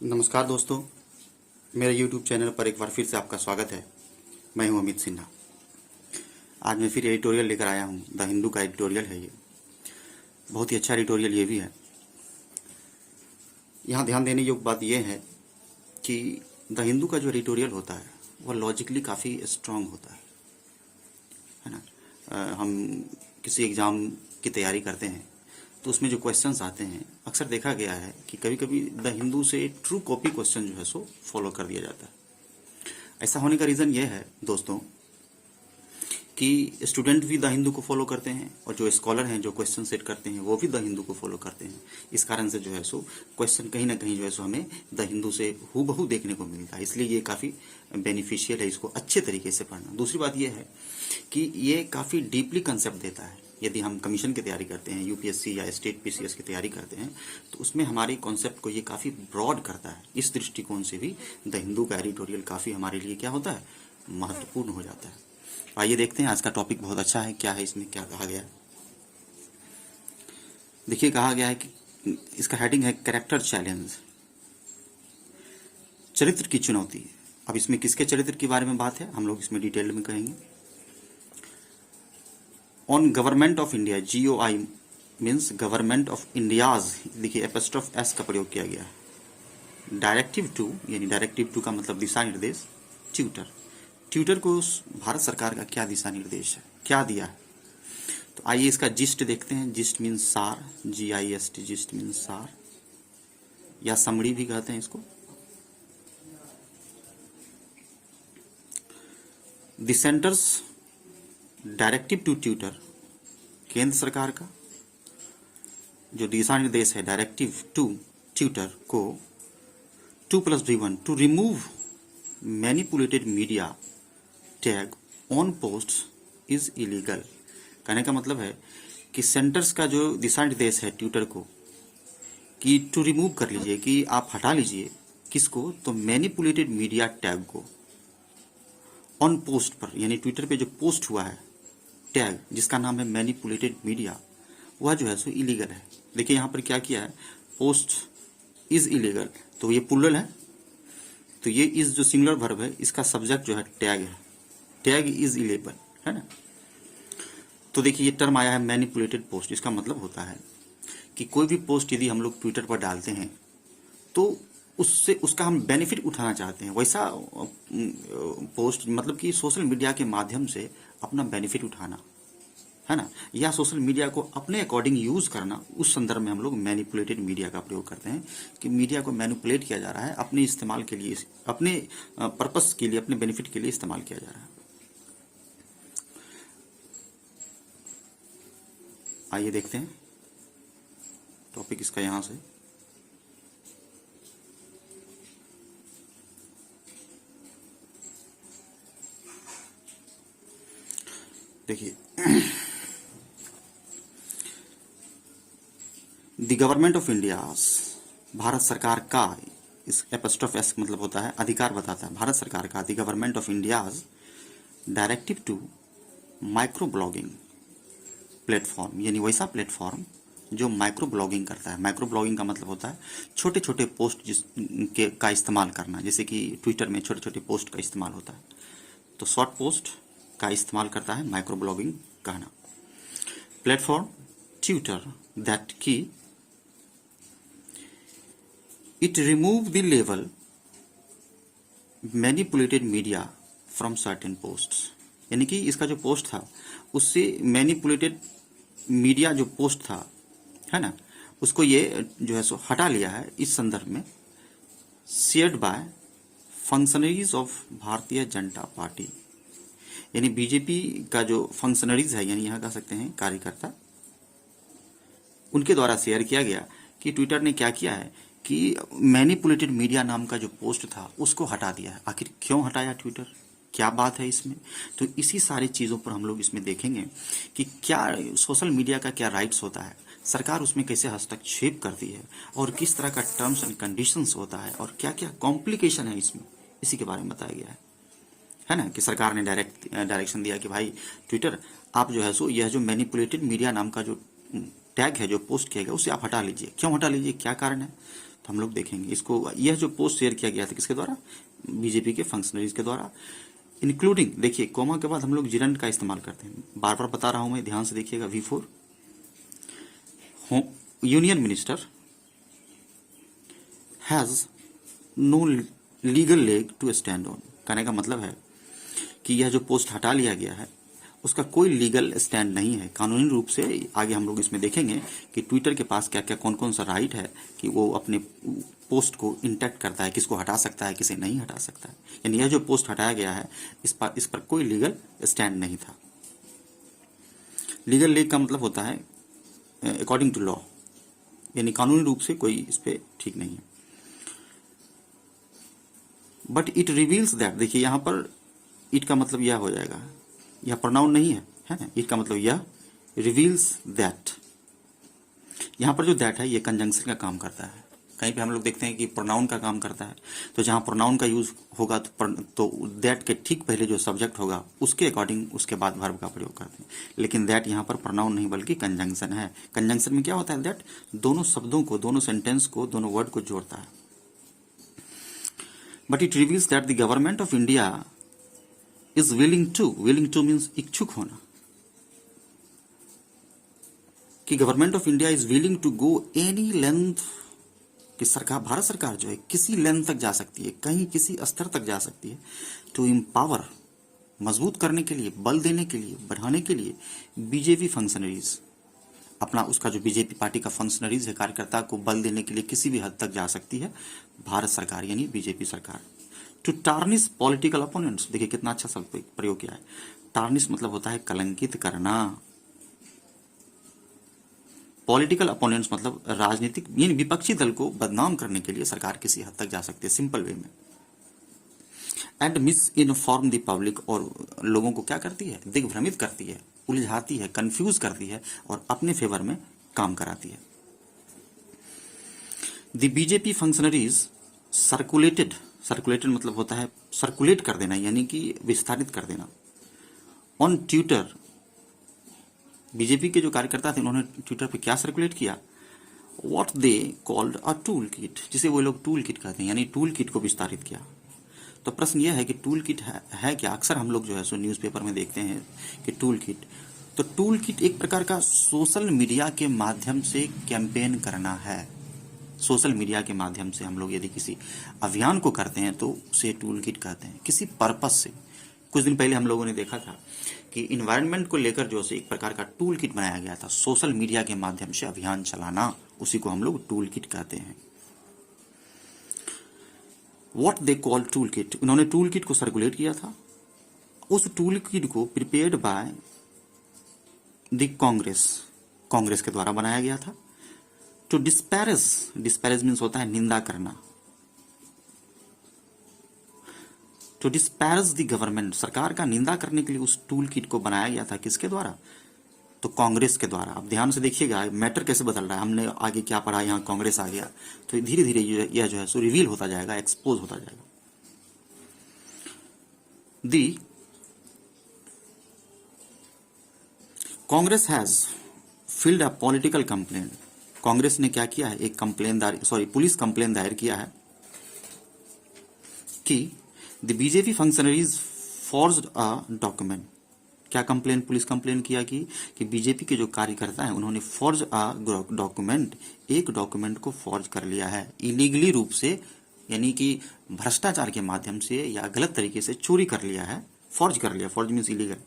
नमस्कार दोस्तों, मेरे YouTube चैनल पर एक बार फिर से आपका स्वागत है। मैं हूं अमित सिन्हा। आज मैं फिर एडिटोरियल लेकर आया हूं। द हिंदू का एडिटोरियल है ये। बहुत ही अच्छा एडिटोरियल ये भी है। यहाँ ध्यान देने योग्य बात यह है कि द हिंदू का जो एडिटोरियल होता है वह लॉजिकली काफ़ी स्ट्रांग होता है ना। हम किसी एग्ज़ाम की तैयारी करते हैं तो उसमें जो क्वेश्चंस आते हैं, अक्सर देखा गया है कि कभी कभी द हिंदू से ट्रू कॉपी क्वेश्चन जो है सो फॉलो कर दिया जाता है। ऐसा होने का रीज़न ये है दोस्तों कि स्टूडेंट भी द हिंदू को फॉलो करते हैं और जो स्कॉलर हैं, जो क्वेश्चन सेट करते हैं, वो भी द हिंदू को फॉलो करते हैं। इस कारण से जो है सो क्वेश्चन कहीं ना कहीं जो है सो हमें द हिंदू से हूबहू देखने को मिलता है। इसलिए ये काफ़ी बेनिफिशियल है इसको अच्छे तरीके से पढ़ना। दूसरी बात यह है कि ये काफ़ी डीपली कंसेप्ट देता है। यदि हम कमीशन की तैयारी करते हैं, यूपीएससी या स्टेट पीसीएस की तैयारी करते हैं, तो उसमें हमारी कॉन्सेप्ट को ये काफ़ी ब्रॉड करता है। इस दृष्टिकोण से भी द हिंदू का एडिटोरियल काफ़ी हमारे लिए क्या होता है, महत्वपूर्ण हो जाता है। आइए देखते हैं, आज का टॉपिक बहुत अच्छा है। क्या है इसमें, क्या कहा गया है? देखिए, कहा गया है कि इसका हेडिंग है कैरेक्टर चैलेंज, चरित्र की चुनौती। अब इसमें किसके चरित्र के बारे में बात है, हम लोग इसमें डिटेल में कहेंगे। On government of India, GOI means government of India's, देखिए एपस्ट्रॉफ एस का प्रयोग किया गया है। डायरेक्टिव 2, यानी डायरेक्टिव 2 का मतलब दिशा निर्देश। ट्यूटर को भारत सरकार का क्या दिशा निर्देश है, क्या दिया है? तो आइए इसका जिस्ट देखते हैं। जिस्ट मीन्स सार, GIST, जिस्ट मीन्स सार या समरी भी कहते हैं इसको। The centre's directive to Twitter, केंद्र सरकार का जो दिशा निर्देश है डायरेक्टिव टू ट्यूटर को 2+B1 to remove manipulated media tag on post is illegal. कहने का मतलब है कि सेंटर्स का जो दिशा निर्देश है ट्यूटर को कि टू रिमूव कर लीजिए, कि आप हटा लीजिए किसको, तो मैनिपुलेटेड मीडिया टैग को ऑन पोस्ट पर, यानी ट्विटर पे जो पोस्ट हुआ है टैग जिसका नाम है मैनिपुलेटेड मीडिया, वह जो है सो इलीगल है। देखिए यहाँ पर क्या किया है, पोस्ट इज इलीगल, तो ये प्लूरल है, तो ये इस जो सिंगुलर वर्ब है इसका सब्जेक्ट जो है टैग है, टैग इज इलीगल, है ना। तो देखिए ये टर्म आया है मैनिपुलेटेड पोस्ट। इसका मतलब होता है कि कोई भी पोस्ट यदि हम लोग ट्विटर पर डालते हैं तो उससे उसका हम बेनिफिट उठाना चाहते हैं, वैसा पोस्ट, मतलब कि सोशल मीडिया के माध्यम से अपना बेनिफिट उठाना, है ना, या सोशल मीडिया को अपने अकॉर्डिंग यूज करना। उस संदर्भ में हम लोग मैनिपुलेटेड मीडिया का प्रयोग करते हैं कि मीडिया को मैनिपुलेट किया जा रहा है, अपने इस्तेमाल के लिए, अपने पर्पस के लिए, अपने बेनिफिट के लिए इस्तेमाल किया जा रहा है। आइए देखते हैं टॉपिक इसका यहां से। देखिए, the government of India, Bharat सरकार का, इस एपस्ट्रोफ एस मतलब होता है अधिकार, बताता है भारत सरकार का। The government of India's directive to micro blogging platform, यानी वैसा प्लेटफॉर्म जो माइक्रो ब्लॉगिंग करता है। माइक्रो ब्लॉगिंग का मतलब होता है छोटे छोटे पोस्ट जिसके का इस्तेमाल करना, जैसे कि ट्विटर में छोटे छोटे पोस्ट का इस्तेमाल होता है, तो शॉर्ट पोस्ट का इस्तेमाल करता है माइक्रो ब्लॉगिंग कहना। प्लेटफॉर्म ट्विटर दैट की it remove the level manipulated media from certain posts, यानी कि इसका जो पोस्ट था उससे मैनिपुलेटेड मीडिया जो पोस्ट था, है ना, उसको ये जो है सो हटा लिया है। इस संदर्भ में shared by functionaries of Bharatiya Janata party, यानी बीजेपी का जो फंक्शनरीज है, यानी यहाँ कह सकते हैं कार्यकर्ता, उनके द्वारा शेयर किया गया कि ट्विटर ने क्या किया है कि मैनिपुलेटेड मीडिया नाम का जो पोस्ट था उसको हटा दिया है। आखिर क्यों हटाया ट्विटर, क्या बात है इसमें? तो इसी सारी चीज़ों पर हम लोग इसमें देखेंगे कि क्या सोशल मीडिया का क्या राइट्स होता है, सरकार उसमें कैसे हस्तक्षेप करती है, और किस तरह का टर्म्स एंड कंडीशंस होता है, और क्या क्या कॉम्प्लिकेशन है इसमें, इसी के बारे में बताया गया है ना। कि सरकार ने डायरेक्शन दिया कि भाई ट्विटर, आप जो है सो यह जो मैनिपुलेटेड मीडिया नाम का जो टैग है, जो पोस्ट किया गया, उसे आप हटा लीजिए। क्यों हटा लीजिए, क्या कारण है? तो हम लोग देखेंगे इसको। यह जो पोस्ट शेयर किया गया था किसके द्वारा, बीजेपी के फंक्शनरीज के द्वारा, इंक्लूडिंग, देखिए कोमा के बाद हम लोग जिरंड का इस्तेमाल करते हैं, बार बार बता रहा हूं मैं, ध्यान से देखिएगा। V4 union minister has no legal leg to stand on. कहने का मतलब है कि यह जो पोस्ट हटा लिया गया है उसका कोई लीगल स्टैंड नहीं है, कानूनी रूप से। आगे हम लोग इसमें देखेंगे कि ट्विटर के पास क्या क्या कौन कौन सा राइट है कि वो अपने पोस्ट को इंटैक्ट करता है, किसको हटा सकता है, किसे नहीं हटा सकता है। यानी यह जो पोस्ट हटाया गया है इस पर कोई लीगल स्टैंड नहीं था। लीगल लेग का मतलब होता है अकॉर्डिंग टू लॉ, यानी कानूनी रूप से कोई इस पे ठीक नहीं है। बट इट रिवील्स दैट, देखिए यहां पर इट का मतलब यह हो जाएगा, यह प्रोनाउन नहीं है ना, इट का मतलब यह रिवील्स दैट। यहां पर जो दैट है ये कंजंक्शन का काम करता है। कहीं पे हम लोग देखते हैं कि प्रोनाउन का काम करता है, तो जहां प्रोनाउन का यूज होगा तो दैट के ठीक पहले जो सब्जेक्ट होगा उसके अकॉर्डिंग उसके बाद वर्ब का प्रयोग करते हैं। लेकिन दैट यहां पर प्रोनाउन नहीं बल्कि कंजंक्शन है। कंजंक्शन में क्या होता है, दैट दोनों शब्दों को, दोनों सेंटेंस को, दोनों वर्ड को जोड़ता है। But it reveals that the government of India is willing to means इच्छुक होना, कि government of India is willing to go any length, कि सरकार, भारत सरकार जो है किसी लेंथ तक जा सकती है, कहीं किसी स्तर तक जा सकती है, टू एम्पावर, मजबूत करने के लिए, बल देने के लिए, बढ़ाने के लिए बीजेपी फंक्शनरीज, अपना उसका जो बीजेपी पार्टी का फंक्शनरीज है, कार्यकर्ता को बल देने के लिए किसी भी हद तक जा सकती है भारत सरकार यानी बीजेपी सरकार। टू टार्निश पॉलिटिकल अपोनेंट्स, देखिए कितना अच्छा शब्द प्रयोग किया है। टार्निश मतलब होता है कलंकित करना, पॉलिटिकल अपोनेंट्स मतलब राजनीतिक यानी विपक्षी दल को बदनाम करने के लिए सरकार किसी हद तक जा सकती है, सिंपल वे में। And miss inform the public, और लोगों को क्या करती है, दिग्भ्रमित करती है, उलझाती है, कंफ्यूज करती है और अपने फेवर में काम कराती है। द बीजेपी फंक्शनरीज सर्कुलेटेड मतलब होता है सर्कुलेट कर देना, यानी कि विस्तारित कर देना। ऑन ट्विटर, बीजेपी के जो कार्यकर्ता थे उन्होंने ट्विटर पे क्या सर्कुलेट किया, what they called a tool kit, जिसे वो लोग टूल किट कहते हैं, यानी टूल किट को विस्तारित किया। तो प्रश्न यह है कि टूल किट है क्या। अक्सर हम लोग जो है सो न्यूज़पेपर में देखते हैं कि टूल किट, तो टूल किट एक प्रकार का सोशल मीडिया के माध्यम से कैंपेन करना है। सोशल मीडिया के माध्यम से हम लोग यदि किसी अभियान को करते हैं तो उसे टूल किट कहते हैं, किसी पर्पस से। कुछ दिन पहले हम लोगों ने देखा था कि इन्वायरमेंट को लेकर जो है एक प्रकार का टूल किट बनाया गया था, सोशल मीडिया के माध्यम से अभियान चलाना, उसी को हम लोग टूल किट कहते हैं। What they call tool kit, उन्होंने टूल किट को सर्कुलेट किया था। उस टूल किट को प्रिपेयर्ड बाय द कांग्रेस के द्वारा बनाया गया था। टू डिस्पैरेज मीन्स होता है निंदा करना। टू डिस्पैरेज द गवर्नमेंट, सरकार का निंदा करने के लिए उस टूल किट को बनाया गया था, किसके द्वारा, तो कांग्रेस के द्वारा। अब ध्यान से देखिएगा मैटर कैसे बदल रहा है, हमने आगे क्या पढ़ा, यहाँ कांग्रेस आ गया, तो धीरे धीरे यह जो है सो रिवील होता जाएगा, एक्सपोज होता जाएगा। The Congress has filed a political complaint, Congress ने क्या किया है, एक पुलिस कंप्लेन दायर किया है कि the BJP functionaries forged a document. क्या कंप्लेन, पुलिस कंप्लेन किया कि बीजेपी के जो कार्यकर्ता हैं उन्होंने फॉर्ज अ डॉक्यूमेंट, एक डॉक्यूमेंट को फॉर्ज कर लिया है इलीगली रूप से, यानी कि भ्रष्टाचार के माध्यम से या गलत तरीके से चोरी कर लिया है, फॉर्ज कर लिया, फॉर्ज मीन्स इलीगल।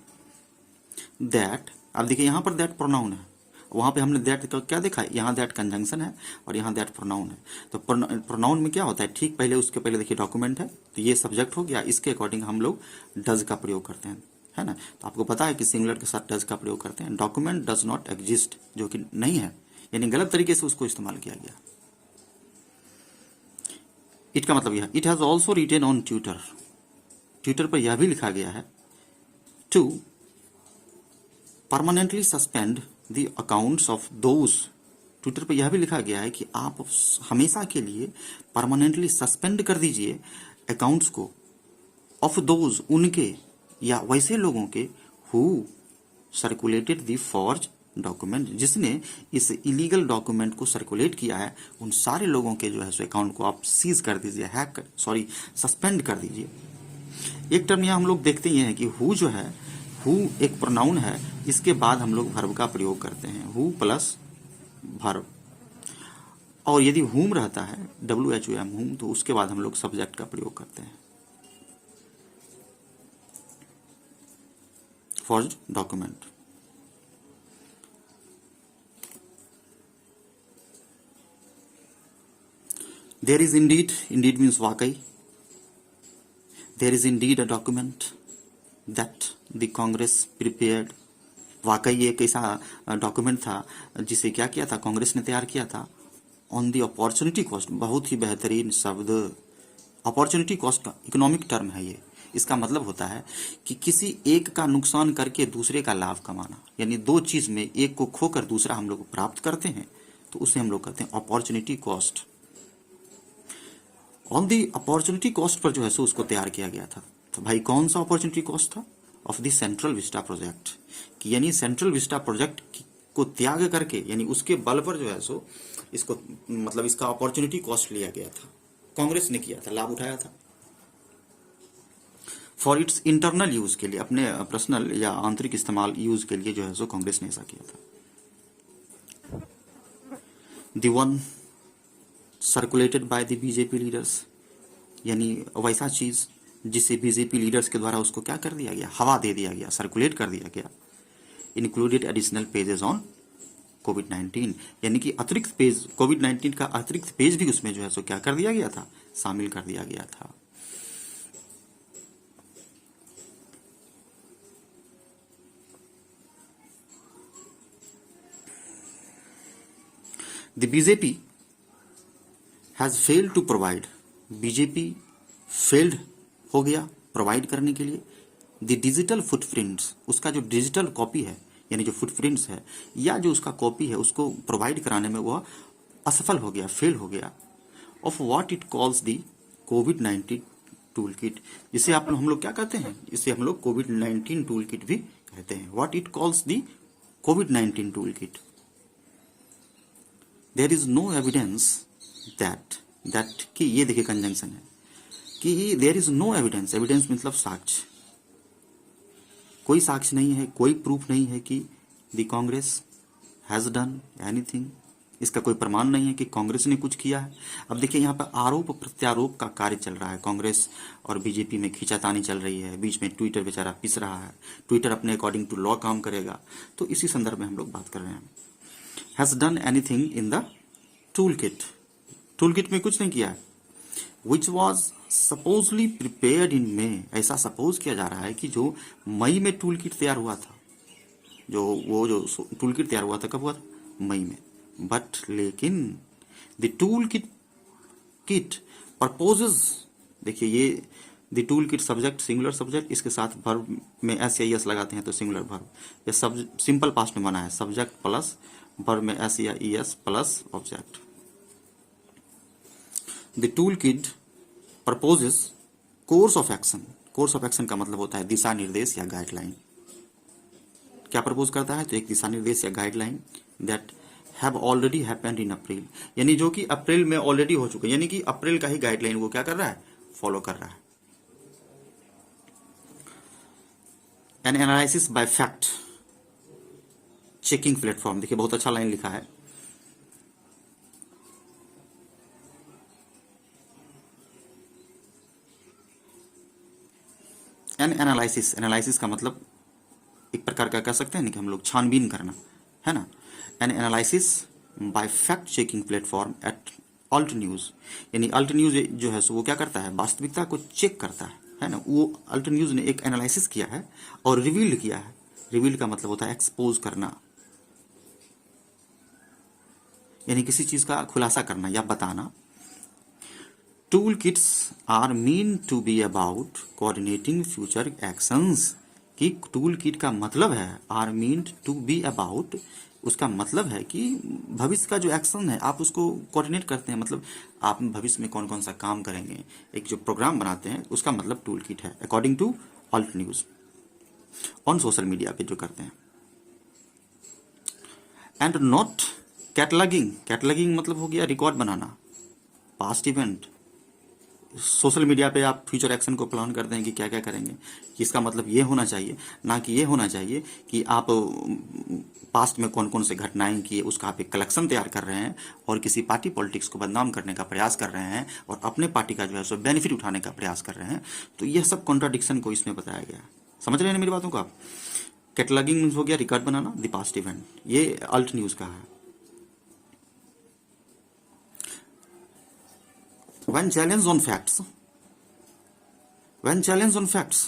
दैट, अब देखिए यहां पर दैट प्रोनाउन है, वहां पे हमने दैट का क्या देखा, यहाँ दैट कंजंक्शन है और यहाँ दैट प्रोनाउन है। तो प्रोनाउन में क्या होता है, ठीक पहले उसके पहले देखिए डॉक्यूमेंट है, तो ये सब्जेक्ट हो गया, इसके अकॉर्डिंग हम लोग डज का प्रयोग करते हैं, है ना। तो आपको पता है कि सिंगुलर के साथ डज का प्रयोग करते हैं। डॉक्यूमेंट डज नॉट एग्जिस्ट, जो कि नहीं है, यानी गलत तरीके से उसको इस्तेमाल किया गया। इट का मतलब यह, it has also written on Twitter, Twitter पर यह भी लिखा गया है, to permanently suspend the accounts of those, Twitter पर यह भी लिखा गया है कि आप हमेशा के लिए परमानेंटली सस्पेंड कर दीजिए अकाउंट्स को, ऑफ दोज, उनके या वैसे लोगों के, who circulated the forge document, जिसने इस इलीगल डॉक्यूमेंट को सर्कुलेट किया है, उन सारे लोगों के जो है सो अकाउंट को आप सीज कर दीजिए, सस्पेंड कर दीजिए। एक टर्म यहाँ हम लोग देखते ही हैं कि हु जो है, हु एक प्रोनाउन है, इसके बाद हम लोग वर्ब का प्रयोग करते हैं, हु प्लस वर्ब। और यदि हुम रहता है, WHUM हुम, तो उसके बाद हम लोग सब्जेक्ट का प्रयोग करते हैं। Forged document. There is indeed means वाकई, there is indeed a document that the Congress prepared। वाकई एक ऐसा डॉक्यूमेंट था जिसे क्या किया था, कांग्रेस ने तैयार किया था। ऑन दी अपॉर्चुनिटी कॉस्ट, बहुत ही बेहतरीन शब्द, अपॉर्चुनिटी कॉस्ट का इकोनॉमिक टर्म है ये। इसका मतलब होता है कि किसी एक का नुकसान करके दूसरे का लाभ कमाना, यानी दो चीज में एक को खोकर दूसरा हम लोग प्राप्त करते हैं, तो उसे हम लोग कहते हैं opportunity cost. On the opportunity cost per जो है सो उसको तैयार किया गया था। तो भाई कौन सा अपॉर्चुनिटी कॉस्ट था? Of the central Vista project, कि यानी सेंट्रल विस्टा प्रोजेक्ट को त्याग करके, यानी उसके बल पर जो है सो इसको, मतलब इसका अपॉर्चुनिटी कॉस्ट लिया गया था, कांग्रेस ने किया था, लाभ उठाया था। फॉर इट्स इंटरनल यूज के लिए, अपने पर्सनल या आंतरिक इस्तेमाल यूज के लिए जो है सो कांग्रेस ने ऐसा किया था। The one circulated by the BJP leaders, यानी वैसा चीज जिसे बीजेपी लीडर्स के द्वारा उसको क्या कर दिया गया, हवा दे दिया गया, सर्कुलेट कर दिया गया। इंक्लूडेड एडिशनल पेजेस ऑन कोविड-19, यानी कि अतिरिक्त पेज, कोविड-19 का अतिरिक्त पेज भी उसमें जो है सो क्या कर दिया गया था, शामिल कर दिया गया था। The BJP has failed to provide, BJP failed हो गया प्रोवाइड करने के लिए द डिजिटल फुटप्रिंट्स, उसका जो डिजिटल कॉपी है, यानी जो फुटप्रिंट्स है या जो उसका कॉपी है, उसको प्रोवाइड कराने में वह असफल हो गया, फेल हो गया। Of what it calls the कोविड-19 टूल किट, जिसे हम लोग क्या कहते हैं, इसे हम लोग कोविड-19 टूल किट भी कहते हैं। व्हाट इट कॉल्स दी कोविड-19 tool kit. There is no evidence that कि ये देखिए कंजंक्शन है कि there is no evidence, evidence मतलब साक्ष्य, कोई साक्ष्य नहीं है, कोई प्रूफ नहीं है कि the Congress has done anything, इसका कोई प्रमाण नहीं है कि कांग्रेस ने कुछ किया है। अब देखिए यहाँ पर आरोप प्रत्यारोप का कार्य चल रहा है, कांग्रेस और बीजेपी में खींचातानी चल रही है, बीच में ट्विटर बेचारा पिस रहा है, ट्विटर अपने अकॉर्डिंग टू लॉ काम करेगा, तो इसी संदर्भ में हम लोग बात कर रहे हैं। Has done anything in the tool kit, tool kit में कुछ नहीं किया है। Which was supposedly prepared in May, ऐसा सपोज किया जा रहा है कि जो मई में टूल किट तैयार हुआ था, जो टूल किट तैयार हुआ था, कब हुआ था, मई में। बट लेकिन द टूल किट प्रपोजेस, देखिए ये the tool kit subject singular subject, इसके साथ वर्ब में एस या एस लगाते हैं तो सिंगुलर वर्ब, ये सब सिंपल पास्ट में बना है, सब्जेक्ट प्लस वर्ब में एस या S plus object. The tool kit proposes course of action, course of action का मतलब होता है दिशा निर्देश या गाइडलाइन। क्या प्रपोज करता है, तो एक दिशा निर्देश या guideline that have already happened in April, यानी जो कि अप्रैल में ऑलरेडी हो चुके, यानी कि अप्रैल का ही गाइडलाइन वो क्या कर रहा है, फॉलो कर रहा है। N analysis by fact checking platform, देखिए बहुत अच्छा लाइन लिखा है। एन एनालिसिस, एनालिसिस का मतलब एक प्रकार का कह सकते हैं कि हम लोग छानबीन करना, है ना। An analysis by fact checking platform at Alt News, यानी अल्ट न्यूज जो है सो वो क्या करता है, वास्तविकता को चेक करता है ना। वो अल्ट न्यूज ने एक एनालिसिस किया है और रिवील किया है। रिवील का मतलब होता है एक्सपोज करना, यानी किसी चीज का खुलासा करना या बताना। Tool kits are mean to be about coordinating future actions, कि टूल किट का मतलब है are mean to be about, उसका मतलब है कि भविष्य का जो एक्शन है आप उसको कोऑर्डिनेट करते हैं, मतलब आप भविष्य में कौन कौन सा काम करेंगे, एक जो प्रोग्राम बनाते हैं, उसका मतलब टूल किट है, according to Alt News. On social media पे जो करते हैं एंड नॉट कैटलॉगिंग, कैटलॉगिंग मतलब हो गया रिकॉर्ड बनाना, पास्ट इवेंट। सोशल मीडिया पे आप फ्यूचर एक्शन को प्लान करते हैं कि क्या क्या करेंगे, इसका मतलब ये होना चाहिए, ना कि ये होना चाहिए कि आप पास्ट में कौन कौन से घटनाएं किए उसका आप एक कलेक्शन तैयार कर रहे हैं और किसी पार्टी पॉलिटिक्स को बदनाम करने का प्रयास कर रहे हैं और अपने पार्टी का जो है सो बेनिफिट उठाने का प्रयास कर रहे हैं। तो यह सब कॉन्ट्राडिक्शन को इसमें बताया गया। समझ रहे हैं मेरी बातों को आप? कैटलॉगिंग मीन्स हो गया record banana, the past event, ये अल्ट न्यूज का है। When challenged on facts, when challenged on facts,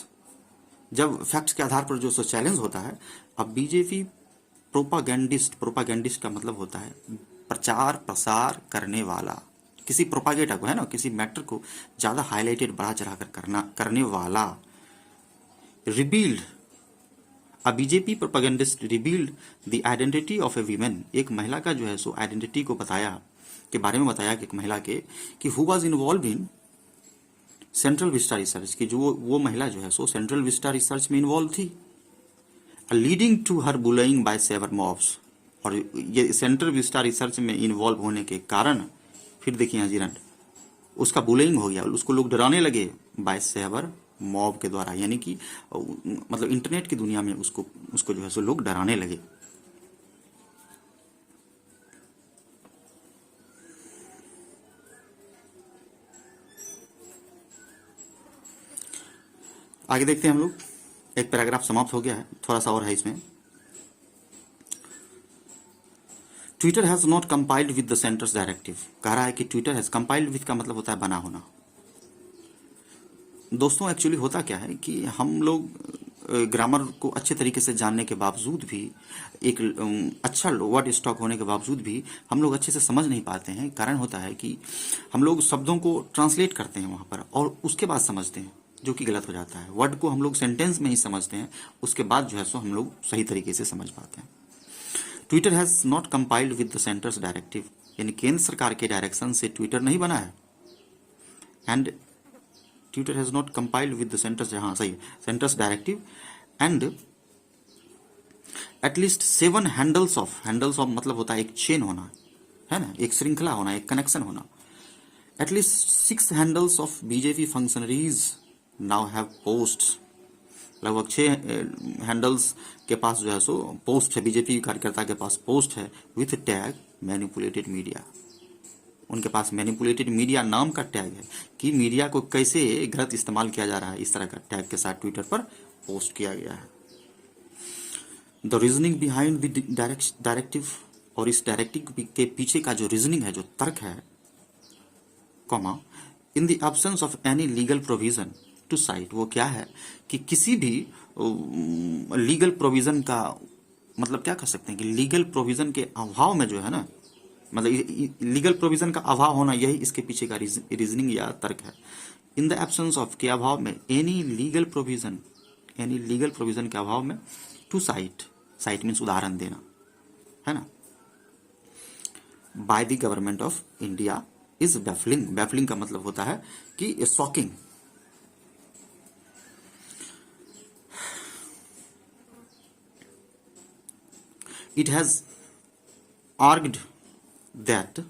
जब फैक्ट्स के आधार पर जो सो चैलेंज होता है, अब बीजेपी प्रोपागेंडिस्ट, प्रोपागेंडिस्ट का मतलब होता है प्रचार प्रसार करने वाला, किसी प्रोपागेटा को है ना, किसी मैटर को ज्यादा हाईलाइटेड बढ़ा चढ़ाकर करने वाला। Rebuild, a BJP propagandist rebuild the identity of a women, एक महिला का जो है सो आइडेंटिटी को बताया, के बारे में बताया कि एक महिला के कि who was involve in Central Vista research, की जो वो महिला जो है सो सेंट्रल विस्टा रिसर्च में इन्वॉल्व थी, leading to her bullying by several mobs, और ये सेंट्रल विस्टा रिसर्च में इन्वॉल्व होने के कारण फिर देखिए हजीरन उसका बुलिंग हो गया, उसको लोग डराने लगे बाय सेवर मॉब के द्वारा, यानी कि मतलब इंटरनेट की दुनिया में उसको जो है सो लोग डराने लगे। आगे देखते हैं हम लोग, एक पैराग्राफ समाप्त हो गया है, थोड़ा सा और है इसमें। Twitter has not compiled with the centre's directive, कह रहा है कि ट्विटर हैज कंपाइल्ड विद का मतलब होता है बना होना। दोस्तों एक्चुअली होता क्या है कि हम लोग ग्रामर को अच्छे तरीके से जानने के बावजूद भी, एक अच्छा वर्ड स्टॉक होने के बावजूद भी हम लोग अच्छे से समझ नहीं पाते हैं। कारण होता है कि हम लोग शब्दों को ट्रांसलेट करते हैं वहां पर और उसके बाद समझते हैं, जो कि गलत हो जाता है। वर्ड को हम लोग सेंटेंस में ही समझते हैं, उसके बाद जो है सो हम लोग सही तरीके से समझ पाते हैं। Twitter has not compiled with the centre's directive, यानी केंद्र सरकार के डायरेक्शन से ट्विटर नहीं बना है। And Twitter has not compiled with the centres, हाँ सही, centres directive and at least 7 handles of मतलब होता है एक चेन होना, है ना, एक श्रृंखला होना, एक कनेक्शन होना। At least 6 handles of BJP functionaries now have post, लगभग 6 हैंडल्स के पास जो है सो पोस्ट है, बीजेपी कार्यकर्ता के पास पोस्ट है विथ टैग मैनिपुलेटेड मीडिया। उनके पास मैनिपुलेटेड मीडिया नाम का टैग है कि मीडिया को कैसे गलत इस्तेमाल किया जा रहा है, इस तरह का टैग के साथ ट्विटर पर पोस्ट किया गया है। The reasoning behind the directive, और इस डायरेक्टिव के पीछे का जो रीजनिंग है, जो तर्क है, comma, in the absence of any legal provision to cite, वो क्या है कि किसी भी लीगल प्रोविजन का मतलब क्या कर सकते हैं कि लीगल प्रोविजन के अभाव में जो है ना, मतलब लीगल प्रोविजन का अभाव होना, यही इसके पीछे का रीजनिंग या तर्क है। इन द एब्सेंस ऑफ, के अभाव में, एनी लीगल प्रोविजन के अभाव में, टू साइट, साइट मीन्स उदाहरण देना, है ना, by the government of India is baffling. Baffling का मतलब होता है कि shocking. It has argued that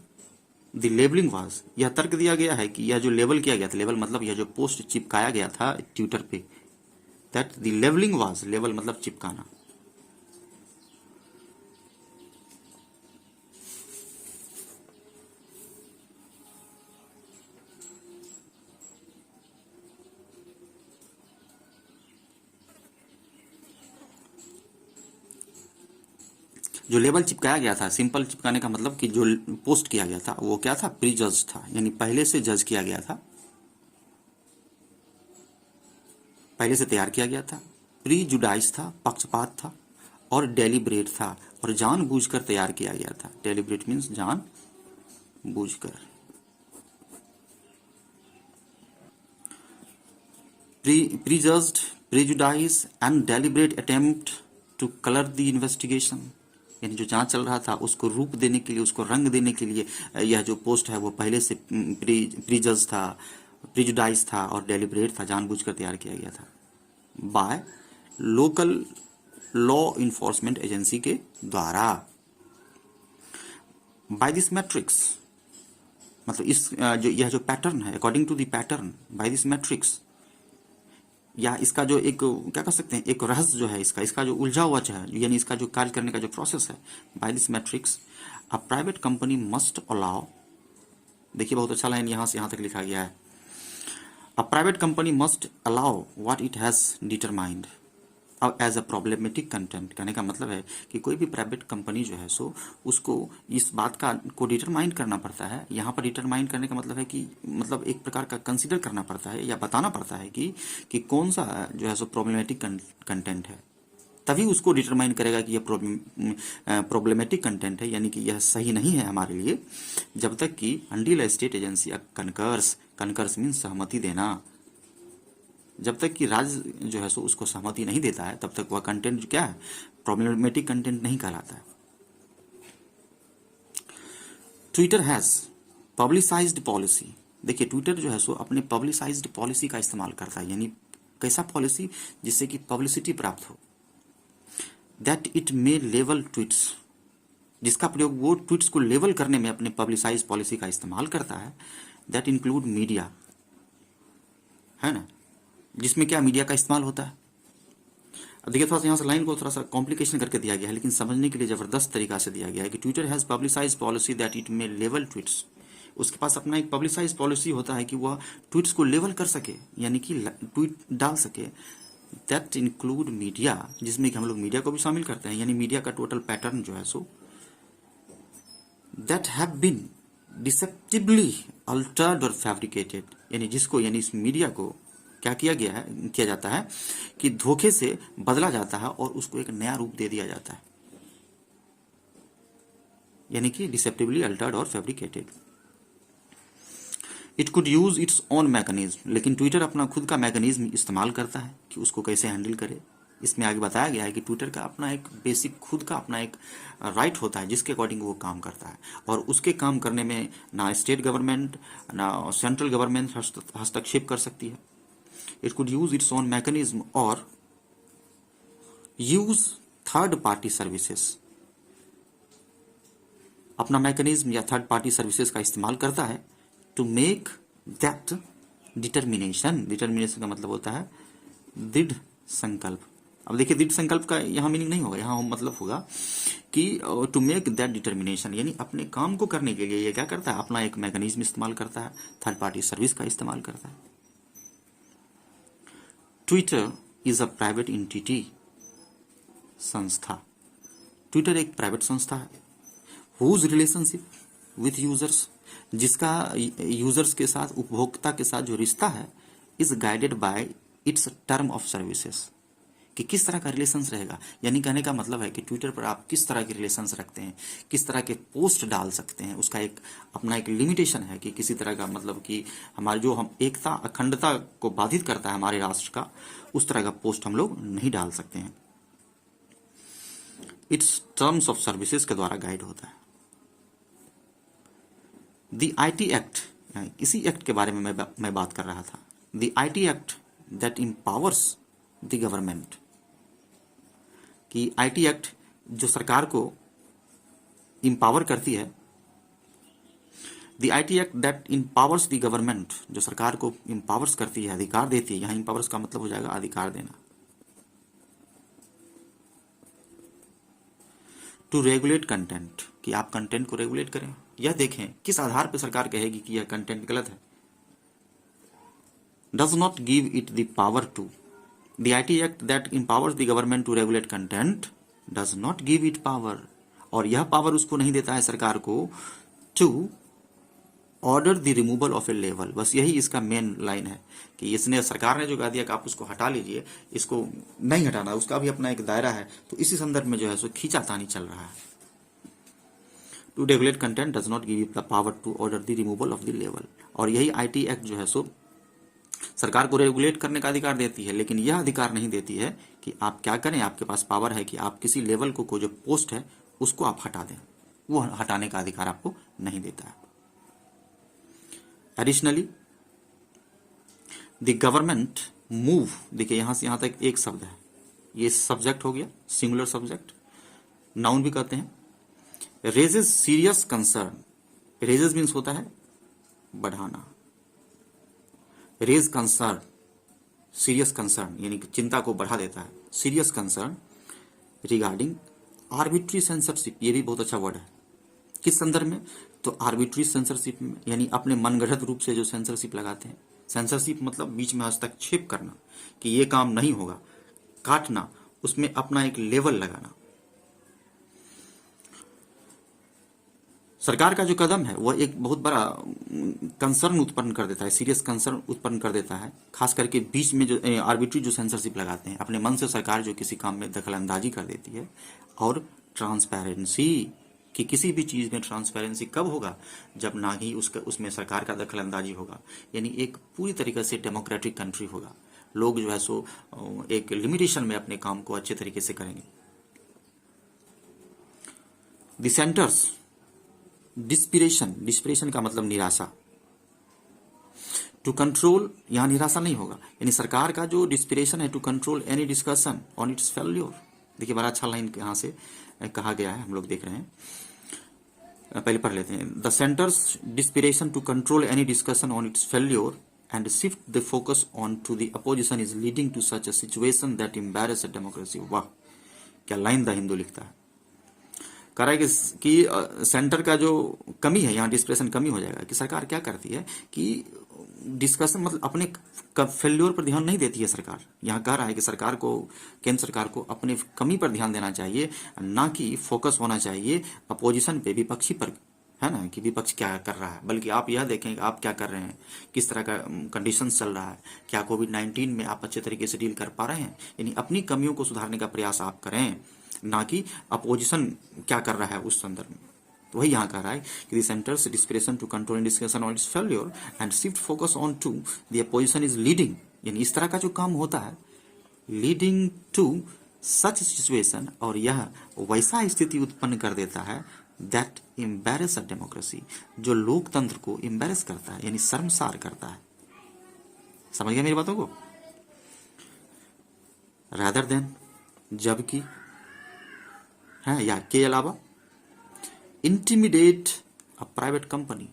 the labelling was, यह तर्क दिया गया है कि यह जो लेबल किया गया था, लेबल मतलब यह जो पोस्ट चिपकाया गया था ट्विटर पे, that the labelling was, label मतलब चिपकाना, जो लेबल चिपकाया गया था, सिंपल चिपकाने का मतलब कि जो पोस्ट किया गया था वो क्या था, प्री जज था, यानी पहले से जज किया गया था, पहले से तैयार किया गया था। प्री जुडाइस था, पक्षपात था, और डेलिब्रेट था, और जानबूझकर तैयार किया गया था। डेलिब्रेट मीन्स जानबूझकर। Prejudged, prejudice and deliberate attempt to colour the investigation, यानी जो जांच चल रहा था उसको रूप देने के लिए, उसको रंग देने के लिए यह जो पोस्ट है वो पहले से प्रीजज था, प्रिजुडाइस था और डेलिब्रेट था, जानबूझकर तैयार किया गया था। By local law enforcement agency के द्वारा, बाय दिस मैट्रिक्स, मतलब इस जो यह जो पैटर्न है, according to the pattern by this matrix, या इसका जो एक क्या कह सकते हैं, एक रहस्य जो है इसका जो उलझा हुआ जो है, यानी इसका जो कार्य करने का जो प्रोसेस है, by this matrix a private company must allow, देखिए बहुत अच्छा लाइन यहाँ से यहाँ तक लिखा गया है, a private company must allow what it has determined as a problematic content. कहने का मतलब है कि कोई भी प्राइवेट कंपनी जो है सो उसको इस बात का को डिटरमाइन करना पड़ता है। यहाँ पर डिटरमाइन करने का मतलब है कि मतलब एक प्रकार का कंसिडर करना पड़ता है या बताना पड़ता है कि कौन सा जो है सो प्रॉब्लमेटिक कंटेंट है, तभी उसको डिटरमाइन करेगा कि यह प्रॉब्लमेटिक कंटेंट है, यानी कि यह सही नहीं है हमारे लिए, जब तक कि अनटिल स्टेट एजेंसी कनकर्स मीन्स सहमति देना, जब तक कि राज्य जो है सो उसको सहमति नहीं देता है तब तक वह कंटेंट क्या है, प्रॉब्लमेटिक कंटेंट नहीं कहलाता है। ट्विटर हैज पब्लिसाइज्ड पॉलिसी, देखिए ट्विटर जो है सो अपने पब्लिसाइज्ड पॉलिसी का इस्तेमाल करता है, यानी कैसा पॉलिसी, जिससे कि पब्लिसिटी प्राप्त हो, that it may level tweets, जिसका प्रयोग वो ट्वीट्स को लेवल करने में अपने पब्लिसाइज पॉलिसी का इस्तेमाल करता है, दैट इंक्लूड मीडिया, है ना, जिसमें क्या मीडिया का इस्तेमाल होता है। अब देखिए थोड़ा सा यहाँ से लाइन को थोड़ा सा कॉम्प्लिकेशन करके दिया गया है, लेकिन समझने के लिए जबरदस्त तरीका से दिया गया है कि Twitter has publicise policy that it may level tweets, उसके पास अपना एक पब्लिसाइज पॉलिसी होता है कि वह ट्वीट्स को लेवल कर सके, यानी कि ट्वीट डाल सके, दैट इंक्लूड मीडिया, जिसमें कि हम लोग मीडिया को भी शामिल करते हैं, यानी मीडिया का टोटल पैटर्न जो है सो, that have been deceptively altered और फैब्रिकेटेड, यानी जिसको, यानी इस मीडिया को क्या किया जाता है कि धोखे से बदला जाता है और उसको एक नया रूप दे दिया जाता है, यानी कि डिसेप्टिवली अल्टर्ड और fabricated. It could use its own mechanism, लेकिन ट्विटर अपना खुद का मैकेनिज्म इस्तेमाल करता है कि उसको कैसे हैंडल करे। इसमें आगे बताया गया है कि ट्विटर का अपना एक बेसिक खुद का अपना एक राइट होता है जिसके अकॉर्डिंग वो काम करता है, और उसके काम करने में ना स्टेट गवर्नमेंट ना सेंट्रल गवर्नमेंट हस्तक्षेप कर सकती है। It could use its own mechanism और यूज थर्ड पार्टी सर्विसेज, अपना मैकेनिज्म या थर्ड पार्टी सर्विसेज का इस्तेमाल करता है टू मेक दैट डिटर्मिनेशन का मतलब होता है दृढ़ संकल्प। अब देखिए दृढ़ संकल्प का यहाँ मीनिंग नहीं होगा, यहाँ मतलब होगा कि टू मेक दैट डिटर्मिनेशन, यानी अपने काम को करने के लिए ये क्या करता है, अपना एक मैकेनिज्म इस्तेमाल करता है, थर्ड पार्टी सर्विस का इस्तेमाल करता है। Twitter is a private entity, संस्था, ट्विटर एक प्राइवेट संस्था है, हुज रिलेशनशिप विथ यूजर्स, जिसका यूजर्स के साथ, उपभोक्ता के साथ जो रिश्ता है, is guided by it's term of services, कि किस तरह का रिलेशंस रहेगा, यानी कहने का मतलब है कि ट्विटर पर आप किस तरह के रिलेशंस रखते हैं, किस तरह के पोस्ट डाल सकते हैं, उसका एक अपना एक लिमिटेशन है कि किसी तरह का मतलब कि हमारे जो हम एकता अखंडता को बाधित करता है हमारे राष्ट्र का, उस तरह का पोस्ट हम लोग नहीं डाल सकते हैं। इट्स टर्म्स ऑफ सर्विसेज के द्वारा गाइड होता है। द आईटी एक्ट, इसी एक्ट के बारे में मैं बात कर रहा था, the IT act that empowers the government, कि आईटी एक्ट जो सरकार को एम्पावर करती है, the IT act that empowers the government, जो सरकार को एम्पावर्स करती है, अधिकार देती है, यहाँ एम्पावर्स का मतलब हो जाएगा अधिकार देना, टू रेगुलेट कंटेंट, कि आप कंटेंट को रेगुलेट करें। यह देखें किस आधार पर सरकार कहेगी कि यह कंटेंट गलत है, does not give it the power to, the IT act that empowers the government to regulate content does not give it power, और यह पावर उसको नहीं देता है सरकार को to order the removal of a लेवल। बस यही इसका मेन लाइन है कि इसने, सरकार ने जो कह दिया कि आप उसको हटा लीजिए, इसको नहीं हटाना, उसका भी अपना एक दायरा है, तो इसी संदर्भ में जो है सो खींचातानी चल रहा है। To regulate content does not give the power to order the removal of the लेवल, और यही आईटी एक्ट जो है सो सरकार को रेगुलेट करने का अधिकार देती है, लेकिन यह अधिकार नहीं देती है कि आप क्या करें, आपके पास पावर है कि आप किसी लेवल को जो पोस्ट है उसको आप हटा दें, वो हटाने का अधिकार आपको नहीं देता है। एडिशनली द गवर्नमेंट मूव, देखिए यहां से यहां तक एक शब्द है, ये सब्जेक्ट हो गया, सिंगुलर सब्जेक्ट, नाउन भी कहते हैं, raises serious concern, raises means होता है बढ़ाना, रेज कंसर्न, सीरियस कंसर्न यानी कि चिंता को बढ़ा देता है, serious concern regarding arbitrary censorship, ये भी बहुत अच्छा वर्ड है। किस संदर्भ में? तो आर्बिट्री सेंसरशिप में, यानी अपने मनगढ़ंत रूप से जो सेंसरशिप लगाते हैं। सेंसरशिप मतलब बीच में हस्तक्षेप करना कि ये काम नहीं होगा, काटना, उसमें अपना एक लेवल लगाना। सरकार का जो कदम है वह एक बहुत बड़ा कंसर्न उत्पन्न कर देता है, सीरियस कंसर्न उत्पन्न कर देता है, खास करके बीच में जो आर्बिट्री जो सेंसरशिप लगाते हैं, अपने मन से सरकार जो किसी काम में दखलंदाजी कर देती है। और ट्रांसपेरेंसी, कि किसी भी चीज में ट्रांसपेरेंसी कब होगा? जब ना ही उसमें सरकार का दखलंदाजी होगा, यानी एक पूरी तरीके से डेमोक्रेटिक कंट्री होगा। लोग जो है सो एक लिमिटेशन में अपने काम को अच्छे तरीके से करेंगे। डिसेंटर्स, डिस्पिरेशन, डिस्पिरेशन का मतलब निराशा। टू कंट्रोल, यहां निराशा नहीं होगा, यानी सरकार का जो डिस्पिरेशन है, to control any discussion on its failure. देखिए बड़ा अच्छा लाइन यहां से कहा गया है, हम लोग देख रहे हैं, पहले पढ़ लेते हैं। The centre's desperation to control any discussion on its failure and shift the focus on to the opposition is leading to such a situation that embarrass a democracy. वाह, क्या लाइन द हिंदू लिखता है। कह रहा है कि सेंटर का जो कमी है, यहाँ डिस्प्रेशन कमी हो जाएगा। कि सरकार क्या करती है कि डिस्कशन मतलब अपने फेल्योर पर ध्यान नहीं देती है सरकार। यहाँ कह रहा है कि सरकार को, केंद्र सरकार को अपने कमी पर ध्यान देना चाहिए, ना कि फोकस होना चाहिए अपोजिशन पे, विपक्षी पर, है ना, कि विपक्ष क्या कर रहा है। बल्कि आप यह देखें कि आप क्या कर रहे हैं, किस तरह का कंडीशन चल रहा है, क्या कोविड-19 में आप अच्छे तरीके से डील कर पा रहे हैं। यानी अपनी कमियों को सुधारने का प्रयास आप करें, ना कि अपोजिशन क्या कर रहा है उस संदर्भ में। तो वही यहाँ कह रहा है कि centre's desperation to control discussion on its failure and shift focus on to the opposition is leading, यानी इस तरह का जो काम होता है, लीडिंग टू सच सिचुएशन, और यह वैसा स्थिति उत्पन्न कर देता है दैट एम्बैरेस अ डेमोक्रेसी, जो लोकतंत्र को एम्बैरेस करता है, यानी शर्मसार करता है। समझ गया मेरी बातों को? रादर देन, जबकि है, या के अलावा इंटिमिडेट अ प्राइवेट कंपनी,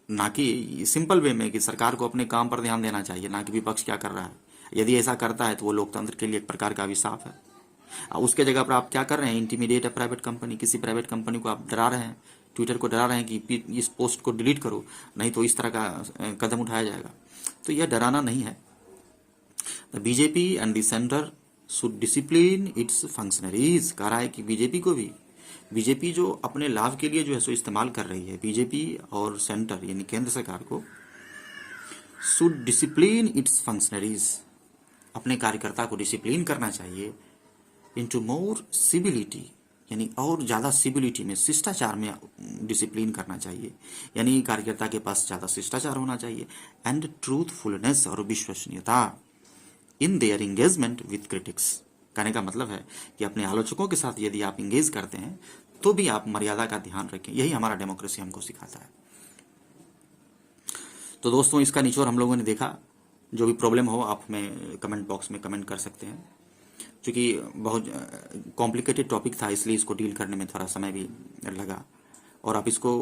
ना कि सिंपल वे में कि सरकार को अपने काम पर ध्यान देना चाहिए, ना कि विपक्ष क्या कर रहा है। यदि ऐसा करता है तो वो लोकतंत्र के लिए एक प्रकार का अभिशाप है। उसके जगह पर आप क्या कर रहे हैं? इंटिमिडेट अ प्राइवेट कंपनी, किसी प्राइवेट कंपनी को आप डरा रहे हैं, ट्विटर को डरा रहे हैं कि इस पोस्ट को डिलीट करो, नहीं तो इस तरह का कदम उठाया जाएगा। तो यह डराना नहीं है। The BJP and the centre should discipline it's functionaries. कह रहा है कि बीजेपी को भी, बीजेपी जो अपने लाभ के लिए जो है सो इस्तेमाल कर रही है, बीजेपी और सेंटर यानी केंद्र सरकार को, शुड डिसिप्लिन इट्स फंक्शनरीज, अपने कार्यकर्ता को डिसिप्लिन करना चाहिए, इनटू मोर सिविलिटी, यानी और ज्यादा सिविलिटी में, शिष्टाचार में डिसिप्लिन करना चाहिए, यानी कार्यकर्ता के पास ज्यादा शिष्टाचार होना चाहिए, एंड ट्रूथफुलनेस, और विश्वसनीयता in their engagement with critics. कहने का मतलब है कि अपने आलोचकों के साथ यदि आप इंगेज करते हैं तो भी आप मर्यादा का ध्यान रखें। यही हमारा डेमोक्रेसी हमको सिखाता है। तो दोस्तों, इसका निचोड़ हम लोगों ने देखा। जो भी प्रॉब्लम हो आप हमें कमेंट बॉक्स में कमेंट कर सकते हैं। क्योंकि बहुत कॉम्प्लिकेटेड टॉपिक था, इसलिए इसको डील करने में थोड़ा समय भी लगा, और आप इसको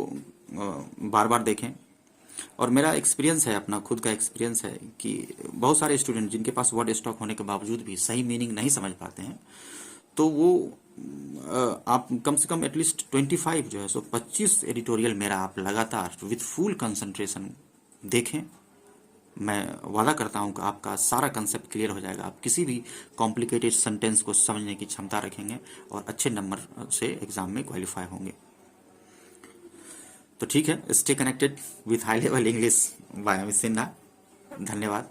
बार बार देखें। और मेरा एक्सपीरियंस है, अपना खुद का एक्सपीरियंस है कि बहुत सारे स्टूडेंट जिनके पास वर्ड स्टॉक होने के बावजूद भी सही मीनिंग नहीं समझ पाते हैं, तो वो आप कम से कम एटलीस्ट 25 जो है सो 25 एडिटोरियल मेरा आप लगातार विथ फुल कंसंट्रेशन देखें। मैं वादा करता हूं कि आपका सारा कंसेप्ट क्लियर हो जाएगा। आप किसी भी कॉम्प्लिकेटेड सेंटेंस को समझने की क्षमता रखेंगे और अच्छे नंबर से एग्जाम में क्वालिफाई होंगे। तो ठीक है, stay connected with high level English by Amit Sinha. धन्यवाद।